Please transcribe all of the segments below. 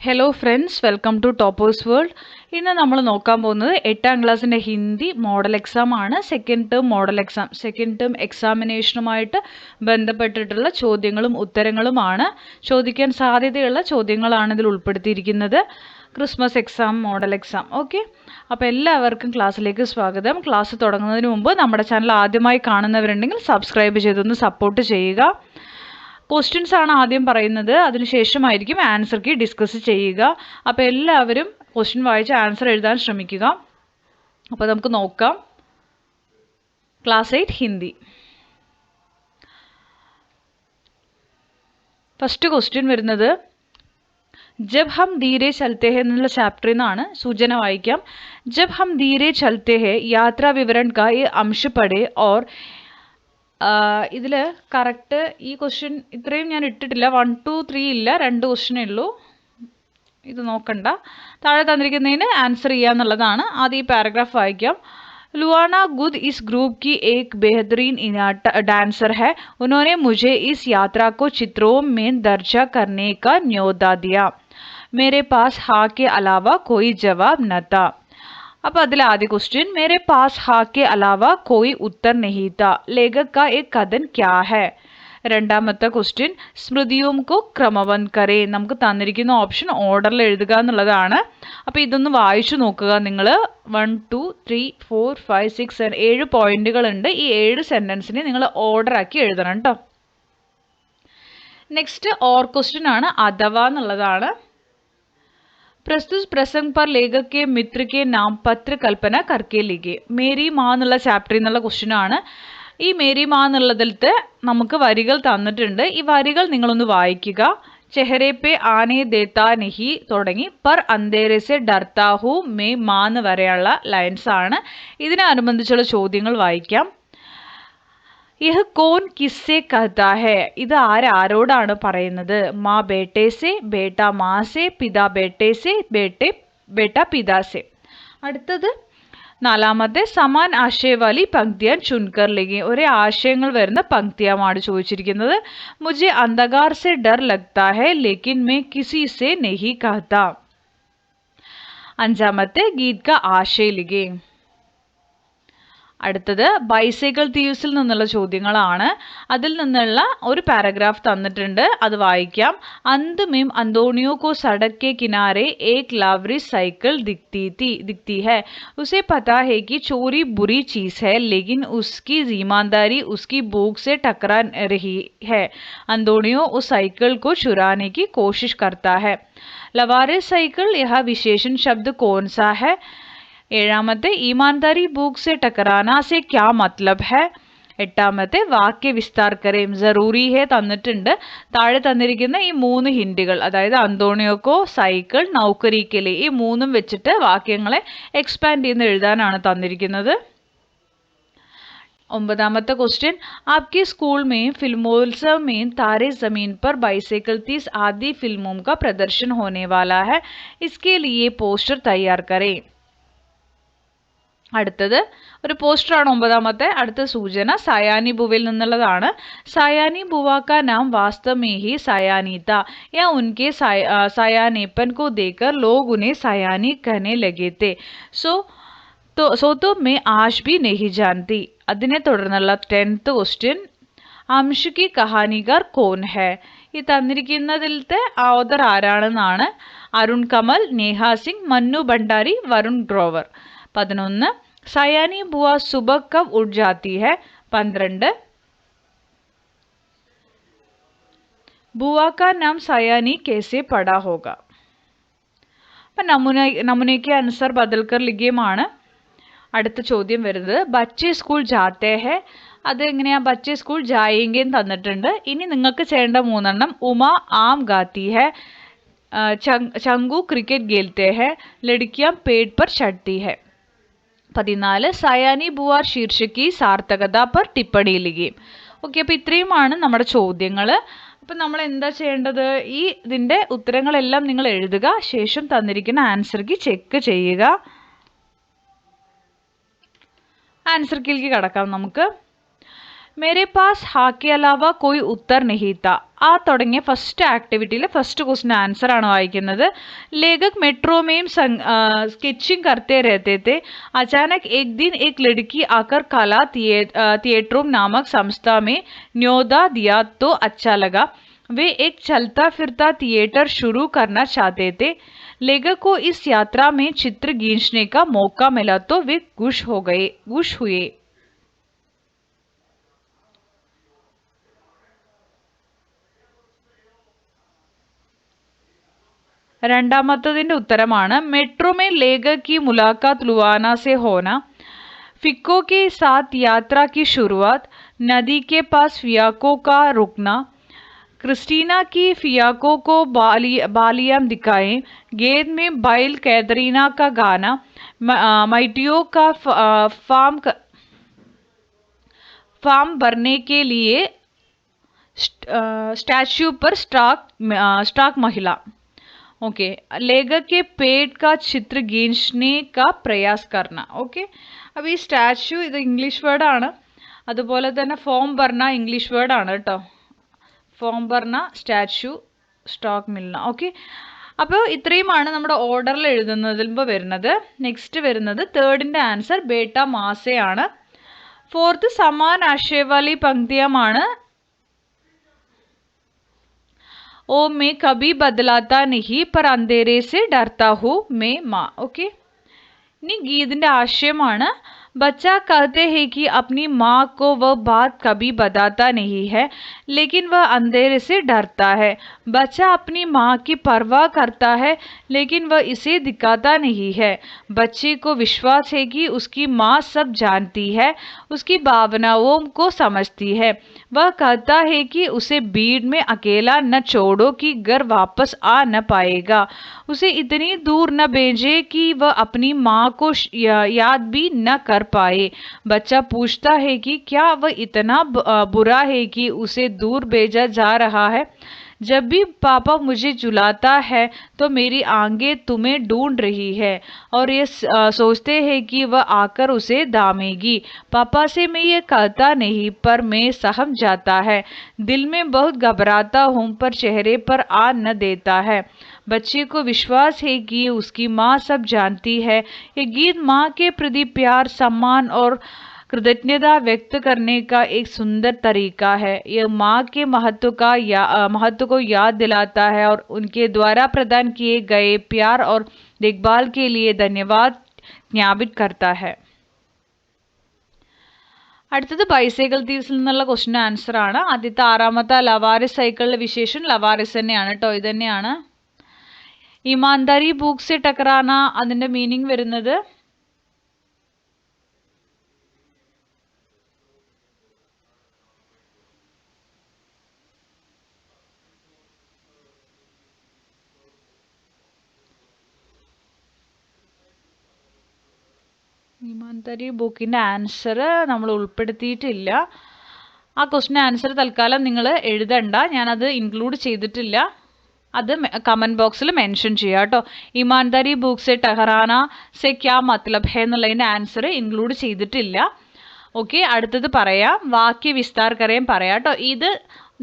Hello friends, welcome to toppers world. ഇന്ന് നമ്മൾ നോക്കാൻ പോകുന്നത് 8ാം ക്ലാസ്സിൻ്റെ ഹിന്ദി മോഡൽ എക്സാം ആണ്. സെക്കൻഡ് ടേം എക്സാമിനേഷനുമായിട്ട് ബന്ധപ്പെട്ടിട്ടുള്ള ചോദ്യങ്ങളും ഉത്തരങ്ങളുമാണ്. ചോദിക്കാൻ സാധ്യതയുള്ള ചോദ്യങ്ങളാണ് ഇതിൽ ഉൾപ്പെടുത്തിയിരിക്കുന്നത്. Christmas exam, model exam. Okay, അപ്പോൾ എല്ലാവർക്കും ക്ലാസ്സിലേക്ക് സ്വാഗതം. ക്ലാസ് തുടങ്ങുന്നതിന് മുമ്പ് നമ്മുടെ ചാനൽ ആദ്യമായി കാണുന്നവരുണ്ടെങ്കിൽ സബ്സ്ക്രൈബ് ചെയ്തൊന്ന് സപ്പോർട്ട് ചെയ്യുക. ക്വസ്റ്റ്യൻസ് ആണ് ആദ്യം പറയുന്നത്, അതിനുശേഷമായിരിക്കും ആൻസർ കീ ഡിസ്കസ് ചെയ്യുക. അപ്പോൾ എല്ലാവരും ക്വസ്റ്റ്യൻ വായിച്ച് ആൻസർ എഴുതാൻ ശ്രമിക്കുക. അപ്പോൾ നമുക്ക് നോക്കാം. ക്ലാസ് 8 ഹിന്ദി. ഫസ്റ്റ് ക്വസ്റ്റ്യൻ വരുന്നത് ജബ് ഹം ധീരെ ചലത്തെ ഹെ എന്നുള്ള ചാപ്റ്ററിൽ നിന്നാണ്. സൂചന വായിക്കാം. ജബ് ഹം ധീരെ ചലത്തെ ഹെ യാത്രാ വിവരൺ കാ യേ അംശ് പഠേ ഓർ ഇതിൽ കറക്റ്റ് ഈ ക്വസ്റ്റ്യൻ ഇത്രയും ഞാൻ ഇട്ടിട്ടില്ല. 1, 2, 3 ഇല്ല, 2 ക്വസ്റ്റ്യനേ ഉള്ളൂ. ഇത് നോക്കണ്ട. താഴെ തന്നിരിക്കുന്നതിന് ആൻസർ ചെയ്യാന്നുള്ളതാണ്. ആദ്യം ഈ പാരഗ്രാഫ് വായിക്കാം. लुआना गुद इस ग्रुप की एक बेहतरीन डांसर है. उन्होंने मुझे इस यात्रा को चित्रों में दर्जा करने का न्योता दिया. मेरे पास हाँ के अलावा कोई जवाब न था. അപ്പോൾ അതിൽ ആദ്യ ക്വസ്റ്റ്യൻ, मेरे पास हाँ के अलावा कोई उत्तर नहीं था. लेखक का एक कथन क्या है? രണ്ടാമത്തെ ക്വസ്റ്റ്യൻ, സ്മൃതിയും കോ ക്രമവൻ കരേ. നമുക്ക് തന്നിരിക്കുന്ന ഓപ്ഷൻ ഓർഡറിൽ എഴുതുക എന്നുള്ളതാണ്. അപ്പോൾ ഇതൊന്ന് വായിച്ചു നോക്കുക നിങ്ങൾ. 1, 2, 3, 4, 5, 6, 7 7 പോയിന്റുകളുണ്ട്. ഈ 7 സെൻറ്റൻസിനെ നിങ്ങൾ ഓർഡർ ആക്കി എഴുതണം കേട്ടോ. നെക്സ്റ്റ് ഓർ ക്വസ്റ്റ്യൻ ആണ്, അഥവാ എന്നുള്ളതാണ്. പ്രസ്തുത പ്രസംഗ് പർ ലേഖക് കെ മിത്ര കെ നാം പത്ര കൽപ്പന കർക്കെ ലിഖേ. മേരി മാ എന്നുള്ള ചാപ്റ്ററിൽ നിന്നുള്ള ക്വസ്റ്റ്യൻ ആണ്. ഈ മേരി മാ എന്നുള്ളതിലത്തെ നമുക്ക് വരികൾ തന്നിട്ടുണ്ട്. ഈ വരികൾ നിങ്ങളൊന്ന് വായിക്കുക. ചെഹരെ പേ ആനെ ദേത്താ നഹി തുടങ്ങി പർ അന്തേരെ സെ ഡർത്താ ഹൂ മേ മാന്ന് വരെയുള്ള ലൈൻസ് ആണ്. ഇതിനനുബന്ധിച്ചുള്ള ചോദ്യങ്ങൾ വായിക്കാം. യഹ് കോൻ കിസ്സെ കഹതാ ഹെ. ഇത് ആരോടാണ് പറയുന്നത്? മാ ബേട്ടെ സെ, ബേട്ട മാ സെ, പിതാ ബേട്ടെ സെ, ബേട്ട പിതാ സെ. അടുത്തത് നാലാമത്തെ, സമാൻ ആശയവാലി പങ്ക്തിയാൻ ചുൻകർ ലിഖേ. ഒരേ ആശയങ്ങൾ വരുന്ന പങ്ക്തിയാണ് ചോദിച്ചിരിക്കുന്നത്. മുझे अंधकार से डर लगता है लेकिन मैं किसी से नहीं कहता. അഞ്ചാമത്തെ, ഗീത് കാ ആശയ ലിഖേ. അടുത്തത് ബൈസൈക്കിൾ തീവ്സിൽ നിന്നുള്ള ചോദ്യങ്ങളാണ്. അതിൽ നിന്നുള്ള ഒരു പാരഗ്രാഫ് തന്നിട്ടുണ്ട്, അത് വായിക്കാം. अंत में अंतोनियो को सड़क के किनारे एक लावरी साइकिल दिखती है. उसे पता है कि चोरी बुरी चीज है लेकिन उसकी ईमानदारी उसकी भूख से टकरा रही है. अंतोनियो उस साइकिल को चुराने की कोशिश करता है. लवारिस साइकिल, यह विशेषण शब्द कौन सा है? ഏഴാമത്തെ, ईमानदारी भूख से टकराना से क्या मतलब है? എട്ടാമത്തെ, വാക്യ വിസ്താർ കരേം ജറൂരി ഹെ തന്നിട്ടുണ്ട്. താഴെ തന്നിരിക്കുന്ന ഈ 3 ഹിന്റുകൾ, അതായത് അന്തോണിയോക്കോ, സൈക്കിൾ, നൗക്കരിക്കലി, ഈ 3ഉം വെച്ചിട്ട് വാക്യങ്ങളെ എക്സ്പാൻഡ് ചെയ്ത് എഴുതാനാണ് തന്നിരിക്കുന്നത്. ഒമ്പതാമത്തെ ക്വസ്റ്റ്യൻ, आपके स्कूल में फिल्मोत्सव में तारे जमीन पर बाइसाइकिल 30 आदि फिल्मों का प्रदर्शन होने वाला है. इसके लिए पोस्टर तैयार करें. അടുത്തത് ഒരു പോസ്റ്ററാണ് ഒമ്പതാമത്തെ. അടുത്ത സൂചന സയാനി ബുവയിൽ നിന്നുള്ളതാണ്. സയാനി ബുവാ കാ നാം വാസ്തവ് മേ ഹി സയാനി താ. യാ ഉൻകെ സയാനേപ്പൻ കോ ദേക്കർ ലോഗ് ഉन्हें സയാനി കഹനെ ലഗേ തേ. സോ തോ മേ ആജ് ഭി നഹി ജാൻതി. അതിനെ തുടർന്നുള്ള 10th ക്വസ്റ്റ്യൻ, അംശ് കി കഹാനികാർ കോൻ ഹെ. ഈ തന്നിരിക്കുന്നതിലത്തെ ഓഥർ ആരാണെന്നാണ്. അരുൺ കമൽ, നേഹ സിംഗ്, മന്നു ഭണ്ഡാരി, വരുൺ ഗ്രോവർ. 11, സയാനി ബുआ सुबह कब उठ जाती है? 12, बुआ का नाम सयानी कैसे पड़ा होगा? അപ്പം നമുനയ്ക്ക് അനുസർ ബദൽക്കർ ലിഖിയമാണ് അടുത്ത ചോദ്യം വരുന്നത്. ബച്ചെ സ്കൂൾ ജാത്തെ ഹെ. അത് എങ്ങനെയാ? ബച്ചെ സ്കൂൾ ജായേങ്കെന്ന് തന്നിട്ടുണ്ട്. ഇനി നിങ്ങൾക്ക് ചെയ്യേണ്ട 3 എണ്ണം. ഉമ ആം ഗാത്തി ഹെ, ചങ്കു ക്രിക്കറ്റ് ഖേൽത്തെ ഹെ, ലഡ്കിയാം പേട് पर चढ़ती है. 14, സയാനി ബുവാർ ശീർഷകി സാർത്ഥകത പർ ടിപ്പണി ലിഖിം. ഓക്കെ, അപ്പോൾ ഇത്രയുമാണ് നമ്മുടെ ചോദ്യങ്ങൾ. അപ്പം നമ്മൾ എന്താ ചെയ്യേണ്ടത്? ഇതിൻ്റെ ഉത്തരങ്ങളെല്ലാം നിങ്ങൾ എഴുതുക. ശേഷം തന്നിരിക്കുന്ന ആൻസർ കീ ചെക്ക് ചെയ്യുക. ആൻസർ കീയിലേക്ക് കടക്കാം നമുക്ക്. मेरे पास हाँ के अलावा कोई उत्तर नहीं था. ആ തുടങ്ങിയ ഫസ്റ്റ് ആക്ടിവിറ്റിയിലെ ഫസ്റ്റ് ക്വസ്റ്റ്യൻ ആൻസർ ആണ് വായിക്കുന്നത്. लेखक मेट्रो में स्केचिंग करते रहते थे. अचानक एक दिन एक लड़की आकर कला थिएटर नामक संस्था में न्योता दिया तो अच्छा लगा. वे एक चलता फिरता थिएटर शुरू करना चाहते थे. लेखक को इस यात्रा में चित्र खींचने का मौका मिला तो वे खुश हुए. രണ്ടാമത്തതിന്റെ ഉത്തരമാണ് मेट्रो में लेखक की मुलाकात लुवाना से होना. फिक्को के साथ यात्रा की शुरुआत. नदी के पास फियाको का रुकना. क्रिस्टीना की फियाको को बालियां दिखाएं. गेंद में बैल कैथरीना का गाना. माइटियो का फार्म भरने के लिए स्टैच्यू पर स्टाक महिला. ओके. लेखक के पेट का चित्र खींचने का प्रयास करना. ഓക്കെ, അപ്പോൾ ഈ സ്റ്റാച്യു ഇത് ഇംഗ്ലീഷ് വേർഡാണ്. അതുപോലെ തന്നെ ഫോം ഭർണ ഇംഗ്ലീഷ് വേർഡാണ് കേട്ടോ. Form ഭർണ, statue, stock Milna. Okay, അപ്പോൾ ഇത്രയുമാണ് നമ്മുടെ ഓർഡറിൽ എഴുതുന്നതിൽ വരുന്നത്. നെക്സ്റ്റ് വരുന്നത് തേർഡിൻ്റെ ആൻസർ ബേട്ട മാസയാണ്. ഫോർത്ത് സമാൻ ആശയവാലി പങ്ക്തിയമാണ്. ओ मैं कभी बदलाता नहीं पर अंधेरे से डरता हूँ मैं माँ. ओके, इनी गीत आशयമാണ്. बच्चा कहते हैं कि अपनी माँ को वह बात कभी बताता नहीं है लेकिन वह अंधेरे से डरता है. बच्चा अपनी माँ की परवाह करता है लेकिन वह इसे दिखाता नहीं है. बच्चे को विश्वास है कि उसकी माँ सब जानती है, उसकी भावनाओं को समझती है. वह कहता है कि उसे भीड़ में अकेला न छोड़ो कि घर वापस आ न पाएगा. उसे इतनी दूर न भेजे कि वह अपनी माँ को याद भी न कर पाए. बच्चा पूछता है कि क्या वह इतना बुरा है कि उसे दूर भेजा जा रहा है. जब भी पापा मुझे झुलाता है तो मेरी आंखें तुम्हें ढूंढ रही है और ये सोचते हैं कि वह आकर उसे दामेगी. पापा से मैं ये कहता नहीं पर मैं सहम जाता है. दिल में बहुत घबराता हूँ पर चेहरे पर आ न देता है. बच्चे को विश्वास है कि उसकी माँ सब जानती है. ये गीत माँ के प्रति प्यार, सम्मान और कृतज्ञता व्यक्त करने का एक सुंदर तरीका है. यह माँ के महत्व को याद दिलाता है और उनके द्वारा प्रदान किए गए प्यार और देखभाल के लिए धन्यवाद ज्ञापित करता है. അടുത്തത് ബൈസൈക്കിൾ തീവ്സിൽ നിന്നുള്ള ക്വസ്റ്റ്യൻ ആൻസർ ആണ്. ആദ്യത്തെ ആറാമത്തെ ലവാരിസ് സൈക്കിളിലെ വിശേഷൻ ലവാരിസ് തന്നെയാണ് കേട്ടോ. ഇത് തന്നെയാണ്. ഇമാൻദാരി ബുക്ക് സെ ടക്കറാന, അതിന്റെ മീനിങ് വരുന്നത് ഇമാൻദാരി ബുക്കിൻ്റെ ആൻസർ നമ്മൾ ഉൾപ്പെടുത്തിയിട്ടില്ല. ആ ക്വസ്റ്റ്യൻ ആൻസർ തൽക്കാലം നിങ്ങൾ എഴുതണ്ട, ഞാനത് ഇൻക്ലൂഡ് ചെയ്തിട്ടില്ല. അത് കമൻറ്റ് ബോക്സിൽ മെൻഷൻ ചെയ്യുക കേട്ടോ. ഇമാൻദാരി ബുക്ക് സെ ടഹറാന സെ ക്യാ മത്ലബ് ഹെ എന്നുള്ളതിൻ്റെ ആൻസർ ഇൻക്ലൂഡ് ചെയ്തിട്ടില്ല. ഓക്കെ, അടുത്തത് പറയാം. വാക്യ വിസ്താർ കരയും പറയാം കേട്ടോ. ഇത്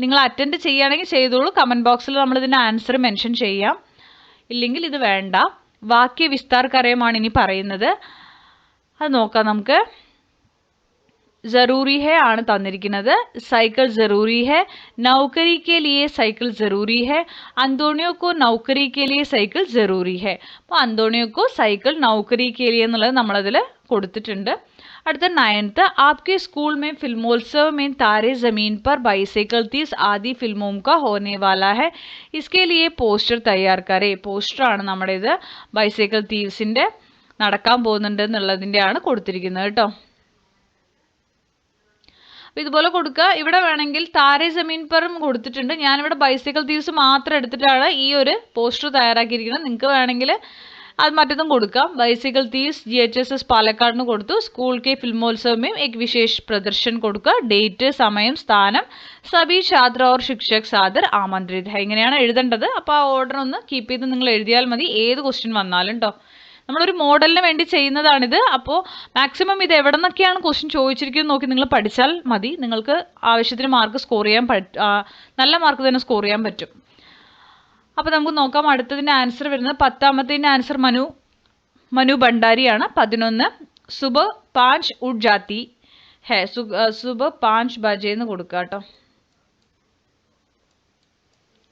നിങ്ങൾ അറ്റൻഡ് ചെയ്യുകയാണെങ്കിൽ ചെയ്തോളൂ. കമൻറ്റ് ബോക്സിൽ നമ്മളിതിൻ്റെ ആൻസർ മെൻഷൻ ചെയ്യാം, ഇല്ലെങ്കിൽ ഇത് വേണ്ട. വാക്യ വിസ്താർ കരയുമാണ് ഇനി പറയുന്നത്. അത് നോക്കാം നമുക്ക്. ज़रूरी है ആണ് തന്നിരിക്കുന്നത്. സൈക്കിൾ ज़रूरी है. नौकरी के लिए साइकिल ज़रूरी है. अंतोनियो को नौकरी के लिए साइकिल ज़रूरी है. അപ്പോൾ अंतोनियो को साइकिल नौकरी के लिए എന്നുള്ളത് നമ്മളതിൽ കൊടുത്തിട്ടുണ്ട്. അടുത്ത 9th, आपके स्कूल में फिल्मोत्सव में तारे ज़मीन पर बाइसाइकिल तीस आदि फिल्मों का होने वाला है. इसके लिए പോസ്റ്റർ തയ്യാർ കരേ. പോസ്റ്ററാണ് നമ്മുടെ ഇത് ബൈസൈക്കിൾ തീവ്സിൻ്റെ നടക്കാൻ പോകുന്നുണ്ട് എന്നുള്ളതിൻ്റെയാണ് കൊടുത്തിരിക്കുന്നത് കേട്ടോ. അപ്പോൾ ഇതുപോലെ കൊടുക്കുക. ഇവിടെ വേണമെങ്കിൽ താരെ ജമീൻ പറും കൊടുത്തിട്ടുണ്ട്. ഞാനിവിടെ ബൈസൈക്കിൾ തീവ്സ് മാത്രം എടുത്തിട്ടാണ് ഈ ഒരു പോസ്റ്റർ തയ്യാറാക്കിയിരിക്കുന്നത്. നിങ്ങൾക്ക് വേണമെങ്കിൽ അത് മറ്റതും കൊടുക്കാം. ബൈസൈക്കിൾ തീവ്സ് GHSS പാലക്കാടിന് കൊടുത്തു. സ്കൂൾ കെ ഫിल्मोत्सव एक विशेष प्रदर्शन കൊടുക്കുക. ഡേറ്റ്, സമയം, സ്ഥാനം, സഭി ഛാത്ര और शिक्षक സാദർ ആമന്ത്രിത് है. ഇങ്ങനെയാണ് എഴുതേണ്ടത്. അപ്പോൾ ആ ഓർഡർ ഒന്ന് കീപ്പ് ചെയ്ത് നിങ്ങൾ എഴുതിയാൽ മതി, ഏത് ക്വസ്റ്റ്യൻ വന്നാലും കേട്ടോ. നമ്മളൊരു മോഡലിന് വേണ്ടി ചെയ്യുന്നതാണിത്. അപ്പോൾ മാക്സിമം ഇത് എവിടെ നിന്നൊക്കെയാണ് ക്വസ്റ്റ്യൻ ചോദിച്ചിരിക്കുന്നത് നോക്കി നിങ്ങൾ പഠിച്ചാൽ മതി. നിങ്ങൾക്ക് ആവശ്യത്തിന് മാർക്ക് സ്കോർ ചെയ്യാൻ നല്ല മാർക്ക് തന്നെ സ്കോർ ചെയ്യാൻ പറ്റും. അപ്പോൾ നമുക്ക് നോക്കാം. അടുത്തതിൻ്റെ ആൻസർ വരുന്നത് 10ാമത്തേൻ്റെ ആൻസർ മനു ഭണ്ഡാരിയാണ്. 11 സുബഹ് 5 ഉഠ് ജാത്തി ഹെ. സുബഹ് 5 ബജെ എന്ന് കൊടുക്കുക കേട്ടോ.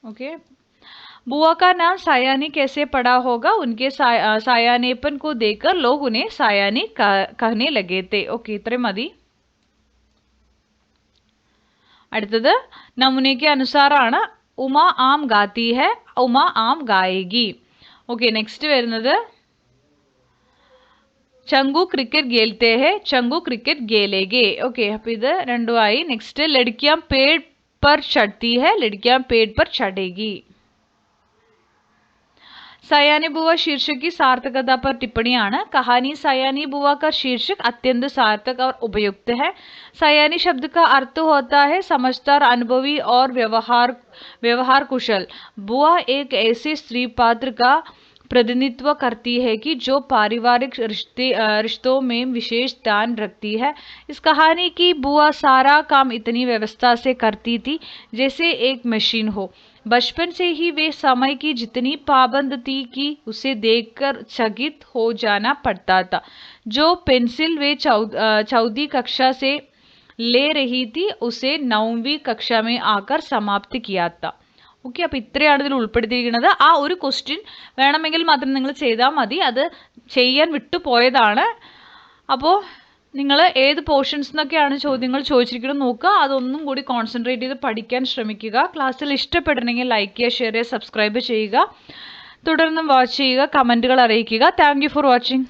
ओके. बुआ का नाम सायानी कैसे पड़ा होगा? उनके सायानेपन को देखकर लोग उन्हें सायानी कहने लगे थे. ओके, इത്രയും മതി. അടുത്തത് नमूने के अनुसार ആണ്. उमा आम गाती है, उमा आम गाएगी. ओके, नेक्स्ट വരുന്നത് चंगू क्रिकेट खेलते हैं, चंगू क्रिकेट खेलेंगे. ओके, അപ്പോൾ ഇത് രണ്ടുമായി. നെക്സ്റ്റ് लड़कियां पेड़ पर चढ़ती है, लड़कियां पेड़ पर चढ़ेगी. सयानी बुआ शीर्षक की सार्थकता पर टिप्पणियाണ്. कहानी सयानी बुआ का शीर्षक अत्यंत सार्थक और उपयुक्त है. सयानी शब्द का अर्थ होता है समझदार, अनुभवी और व्यवहार कुशल. बुआ एक ऐसे स्त्री पात्र का प्रतिनिधित्व करती है कि जो पारिवारिक रिश्तों में विशेष ध्यान रखती है. इस कहानी की बुआ सारा काम इतनी व्यवस्था से करती थी जैसे एक मशीन हो. बचपन से ही वे समय की जितनी पाबंद थी कि उसे देखकर चकित हो जाना पड़ता था. जो पेंसिल वे 14वीं कक्षा से ले रही थी उसे 9वीं कक्षा में आकर समाप्त किया था. ഓക്കെ, അപ്പോൾ ഇത്രയാണ് ഇതിൽ ഉൾപ്പെടുത്തിയിരിക്കുന്നത്. ആ ഒരു ക്വസ്റ്റ്യൻ വേണമെങ്കിൽ മാത്രം നിങ്ങൾ ചെയ്താൽ മതി. അത് ചെയ്യാൻ വിട്ടുപോയതാണ്. അപ്പോൾ നിങ്ങൾ ഏത് പോർഷൻസ് നിന്നൊക്കെയാണ് ചോദ്യങ്ങൾ ചോദിച്ചിരിക്കുന്നത് നോക്കുക. അതൊന്നും കൂടി കോൺസെൻട്രേറ്റ് ചെയ്ത് പഠിക്കാൻ ശ്രമിക്കുക. ക്ലാസ്സിൽ ഇഷ്ടപ്പെടണമെങ്കിൽ ലൈക്ക് ചെയ്യുക, ഷെയർ ചെയ്യുക, സബ്സ്ക്രൈബ് ചെയ്യുക. തുടർന്നും വാച്ച് ചെയ്യുക, കമൻറ്റുകൾ അറിയിക്കുക. Thank you for watching.